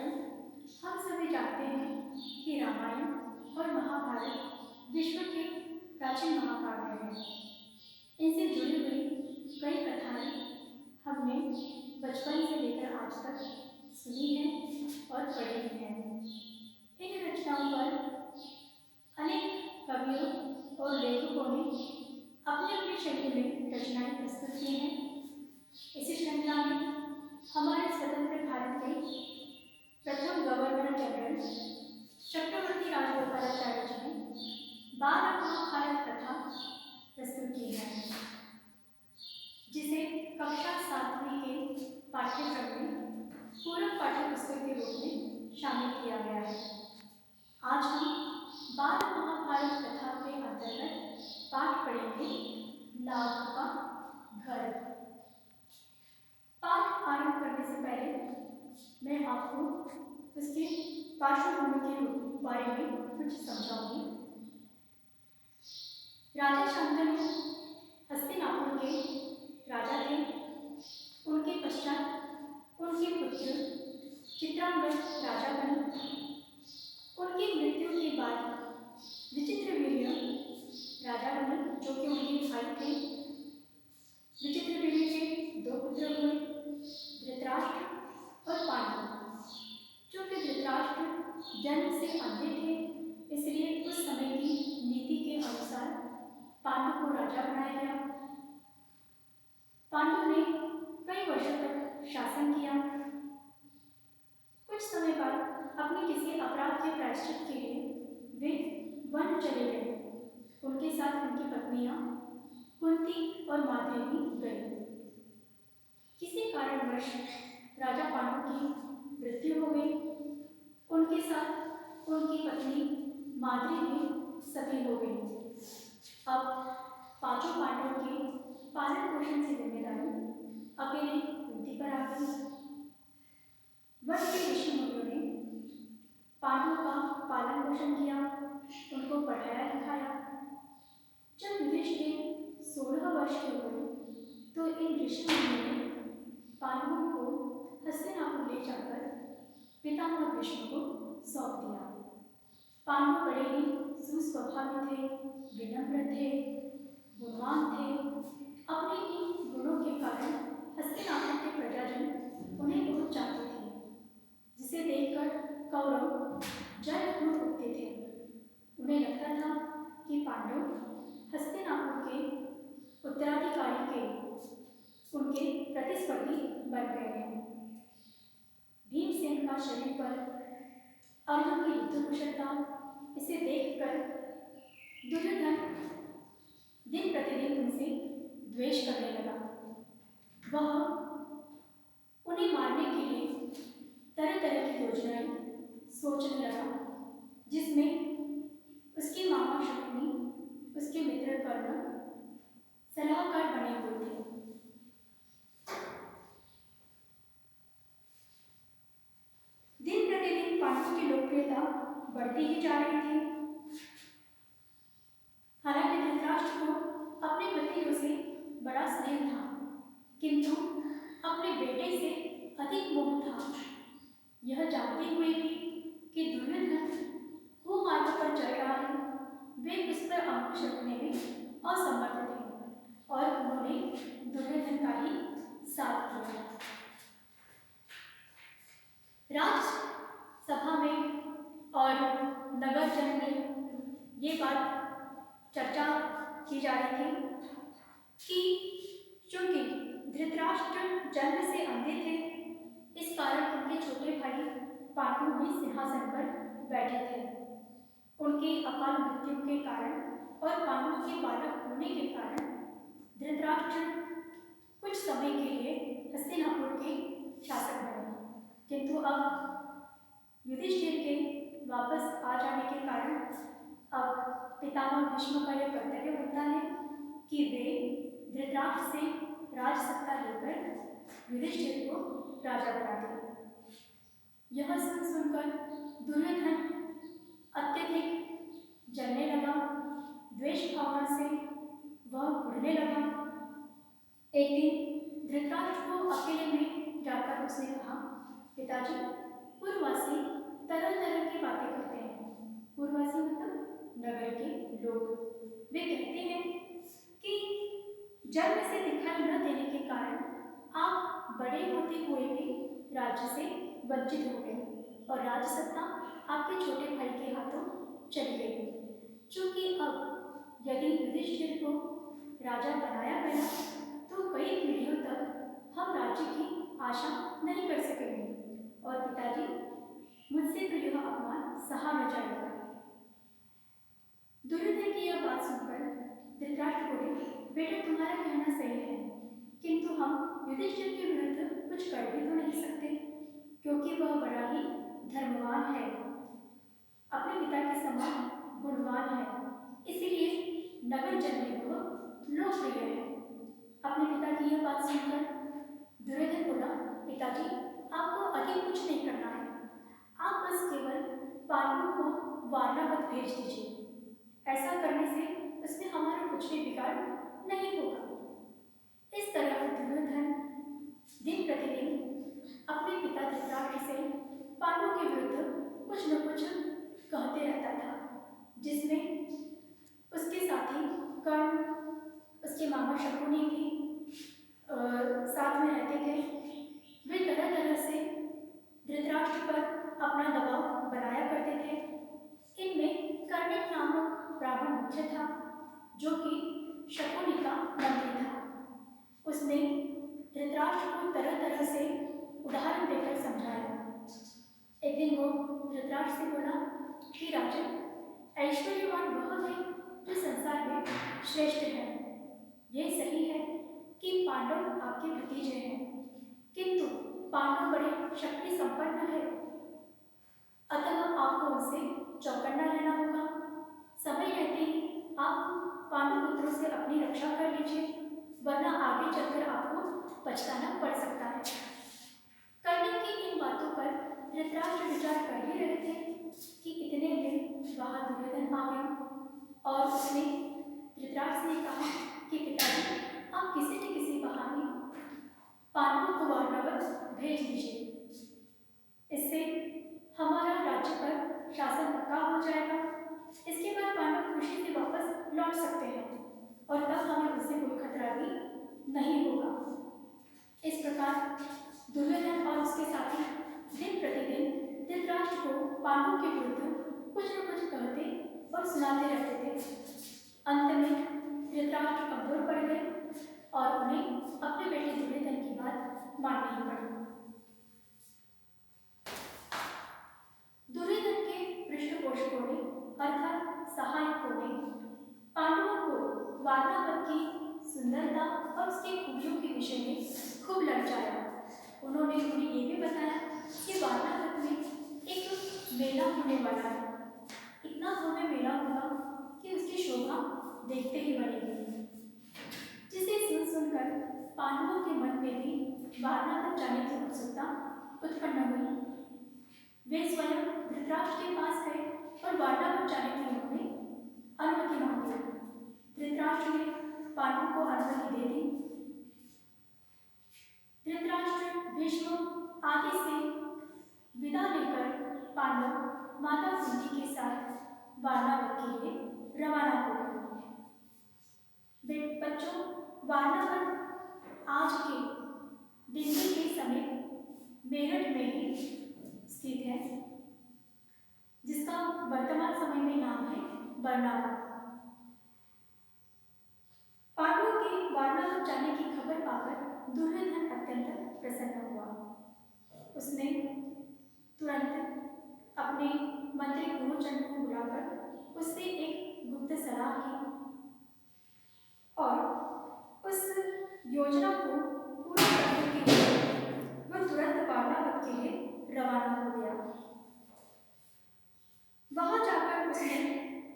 बच्चों, हम सभी जानते हैं कि रामायण और महाभारत विश्व के प्राचीन महाकाव्य हैं। इनसे जुड़ी हुई कई कथाएं हमने बचपन से लेकर आज तक सुनी हैं और पढ़ी भी हैं। इन रचनाओं पर अनेक कवियों और लेखकों ने अपने अपने शैली में रचनाएं प्रस्तुत की हैं। इसी श्रृंखला में हमारे स्वतंत्र भारत के प्रथम गवर्नर जनरल चक्रवर्ती राजगोपालाचार्य जी ने बाल महाभारत कथा प्रस्तुत की है, जिसे कक्षा 7वीं के पाठ्यक्रम में पूरक पाठ्य पुस्तक के रूप में शामिल किया गया है। आज हम बाल महाभारत कथा के अंतर्गत पाठ पढ़ेंगे लाख का घर। पाठ आरंभ करने से पहले मैं आपको उसके पार्श्वभूमि के बारे में कुछ समझाऊंगी। राजा शांतनु हस्तिनापुर के राजा थे। उनके पश्चात उनके पुत्र चित्रांगद राजा बने। उनकी मृत्यु के बाद विचित्रवीर्य राजा बने, जो कि उनके भाई थे। विचित्रवीर्य के 2 पुत्र हुए, धृतराष्ट्र और पांडु। चूंकि धृतराष्ट्र जन्म से अंधे थे, इसलिए उस समय की नीति के अनुसार पांडु को राजा बनाया गया। पांडु ने कई वर्षों तक शासन किया। कुछ समय बाद अपने किसी अपराध के प्रायश्चित के लिए वे वन चले गए। उनके साथ उनकी पत्नियां कुंती और माद्री गई। किसी कारणवश राजा पांडु की मृत्यु हो गई। उनके साथ उनकी पत्नी माद्री भी सती हो गई। अब 5 पांडवों के पालन पोषण की जिम्मेदारी अकेले कुंती पर आ गई। वन के ऋषि मुनियों ने पांडवों का पालन पोषण किया, उनको पढ़ाया लिखाया। जब युधिष्ठिर 16 वर्ष के हुए तो इन ऋषि मुनियों ने पांडवों को हस्तिनापुर ले जाकर पितामह भीष्म को सौंप दिया। पांडव बड़े ही सुस्वभावी थे, विनम्र थे, गुणवान थे। अपने इन गुणों के कारण हस्तिनापुर के प्रजाजन उन्हें बहुत चाहते थे, जिसे देखकर कौरव जलपूर्ण उठते थे। उन्हें लगता था कि पांडव हस्तिनापुर के उत्तराधिकारी के उनके प्रतिस्पर्धी बन गए हैं। भीमसेन का शरीर पर अर्जुन की युद्ध कुशलता, इसे देखकर दुर्योधन दिन प्रतिदिन उनसे द्वेष करने लगा। वह उन्हें मारने के लिए तरह तरह की योजनाएं सोचने लगा, जिसमें उसके मामा शकुनी, उसके मित्र कर्ण सलाहकार बने हुए थे। दिन प्रतिदिन पांडवों की लोकप्रियता बढ़ती ही जा रही थी। हालांकि धृतराष्ट्र को अपने पत्नियों से बड़ा स्नेह था, किंतु अपने बेटे से अधिक मोह था। यह जानते हुए भी कि दुर्योधन कुमार्ग पर चल रहा है, वे उस पर अंकुश रखने में असमर्थ थे और उन्होंने दुर्योधन का ही साथ किया। राजसभा में और नगर जन में ये बात चर्चा की जा रही थी कि चूंकि धृतराष्ट्र जन्म से अंधे थे, इस कारण उनके छोटे भाई पांडु भी सिंहासन पर बैठे थे। उनके अकाल मृत्यु के कारण और पांडु के बालक होने के कारण धृतराष्ट्र कुछ समय के लिए हस्तिनापुर के शासक बने, किंतु अब युधिष्ठिर के वापस आ जाने के कारण अब पितामह भीष्म का यह कर्तव्य बनता है कि वे धृतराष्ट्र से राजसत्ता लेकर युधिष्ठिर को राजा बना दें। यह सुनकर दुर्योधन अत्यधिक जलने लगा। द्वेष भावना से वह उड़ने लगा। एक दिन धृतराष्ट्र को अकेले में जाकर उसने कहा, पिताजी, पूर्ववासी तरह तरह की बातें करते हैं। पूर्ववासी मतलब नगर के लोग। वे कहते हैं कि जन्म से दिखाई न देने के कारण आप बड़े होते हुए भी राज्य से वंचित हो गए और राज सत्ता आपके छोटे भाई के हाथों चली गई। क्योंकि अब यदि युधिष्ठिर को राजा बनाया गया तो कई पीढ़ियों तक हम राज्य की आशा नहीं कर सकेंगे और पिताजी मुझसे तो यह अपमान सहा न जाएगा। दुर्योधन की यह बात सुनकर धृतराष्ट्र बोले, बेटा तुम्हारा कहना सही है, किंतु हम युधिष्ठिर के विरुद्ध कुछ कर भी तो नहीं सकते, क्योंकि वह बड़ा ही धर्मवान है, अपने पिता के समान गुणवान है, इसीलिए नगर जन में वह लोकप्रिय है। अपने पिता की यह बात सुनकर दुर्योधन बोला, पिताजी आपको अधिक कुछ नहीं करना है, आप बस केवल पांडवों को वारणावत भेज दीजिए। ऐसा करने से उसमें हमारा कुछ भी बिगाड़ नहीं होगा। इस तरह दुर्योधन दिन प्रतिदिन अपने पिता धृतराष्ट्र से पांडवों के विरुद्ध कुछ न कुछ कहते रहता था, जिसमें उसके साथी कर्ण, उसके मामा शकुनी भी साथ में रहते थे। वे तरह तरह से धृतराष्ट्र पर अपना दबाव बनाया करते थे। इनमें कर्णिक नामक ब्राह्मण मुख्य था, जो कि शकुनी का मंत्री था। उसने धृतराष्ट्र को तरह तरह से उदाहरण देकर समझाया। एक दिन वो धृतराष्ट्र से बोला कि राजन, ऐश्वर्यवान वह है जो संसार में श्रेष्ठ है। यह सही है कि पांडव आपके भतीजे हैं, किंतु पांडव बड़े शक्ति संपन्न है, अतः आपको उनसे चौकन्ना रहना होगा। समय रहते ही आप पांडव पुत्रों से अपनी रक्षा कर लीजिए, वरना आगे चलकर आपको पछताना पड़ सकता है। कर्ण की इन बातों पर धृतराष्ट्र विचार कर ही रहे थे कि इतने में वहां दुर्योधन आ गया और उसने धृतराष्ट्र से कहा कि पिताजी आप किसी न किसी बहाने पांडवों को वारणावत भेज दीजिए, इससे हमारा राज्य पर शासन पक्का हो जाएगा। इसके बाद पांडव खुशी से वापस लौट सकते हैं और तब हमें उससे कोई खतरा भी नहीं होगा। इस प्रकार दुर्योधन और उसके साथी दिन प्रतिदिन धृतराष्ट्र को पांडवों के विरुद्ध कुछ न कुछ कहते और सुनाते रहते थे। अंत में धृतराष्ट्र कमजोर पड़ गए और उन्हें अपने बेटे दुर्योधन की बात माननी पड़ी। दुर्योधन के पृष्ठपोषकों ने अर्थात सहायकों ने पांडवों को वारणावत की सुंदरता और उसकी खूबियों के विषय में खूब ललचाया। उन्होंने उन्हें ये भी बताया कि वारणावत में एक मेला होने वाला है। इतना भव्य मेला होगा कि उसकी शोभा देखते ही बनेगी। जिसे सुनकर पांडवों के मन में भी वारणावत जाने की उत्सुकता उत्पन्न हुई। वे स्वयं धृतराष्ट्र के पास गए और वारणावत जाने की उन्होंने अनुमति मांगी। धृतराष्ट्र ने पांडवों को अनुमति दे दी। धृतराष्ट्र, भीष्म आदि से विदा लेकर पांडव माता कुंती के साथ वारणावत के लिए रवाना हो गए। बच्चों, वारणावत आज के दिल्ली के समीप मेरठ में ही स्थित है, जिसका वर्तमान समय में नाम है बरनाला। पांडवों के वारणावत जाने की खबर पाकर दुर्योधन अत्यंत प्रसन्न हुआ। उसने तुरंत अपने मंत्री गुरुचंद को बुलाकर उससे एक गुप्त सलाह की और उस योजना को पूरा करने के लिए वह तुरंत वारणावत के लिए रवाना हो गया। वहां जाकर उसने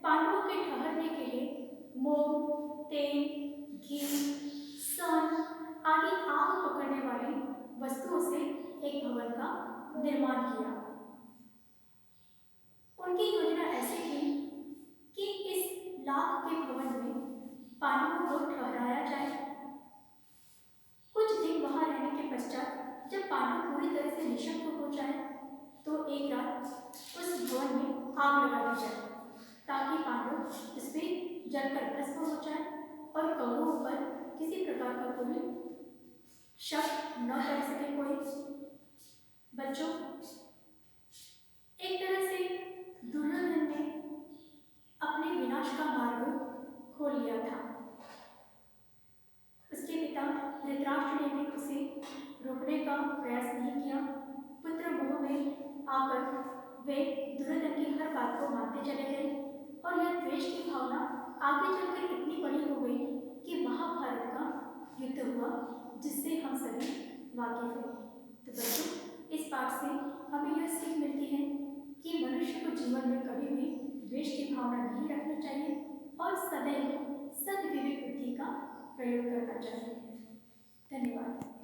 पांडवों के ठहरने के लिए मोम, तेल, घी, सन आदि आग पकड़ने वाली वस्तुओं से एक भवन का निर्माण किया। उनकी योजना ऐसी थी कि इस लाख के भवन में पांडवों को ठहराया जाए। कुछ दिन वहां रहने के पश्चात जब पांडव पूरी तरह से निशक्त हो जाए तो एक रात आग लगा दी जाए ताकि पांडव इस पर जलकर भस्म हो जाए और कौरवों पर किसी प्रकार का कोई शक न कर सके कोई। बच्चों, एक तरह से दुर्योधन ने अपने विनाश का मार्ग खोल लिया था। उसके पिता धृतराष्ट्र ने भी उसे रोकने का प्रयास नहीं किया। पुत्र मोह में आकर वे दुर्योधन की हर बात को मानते चले गए और यह द्वेष की भावना आगे चलकर इतनी बड़ी हो गई कि महाभारत का युद्ध हुआ, जिससे हम सभी वाकिफ हैं। तो बच्चों, इस पाठ से हमें यह सीख मिलती है कि मनुष्य को जीवन में कभी भी द्वेष की भावना नहीं रखनी चाहिए और सदैव सद्विवेक बुद्धि का प्रयोग करना चाहिए। धन्यवाद।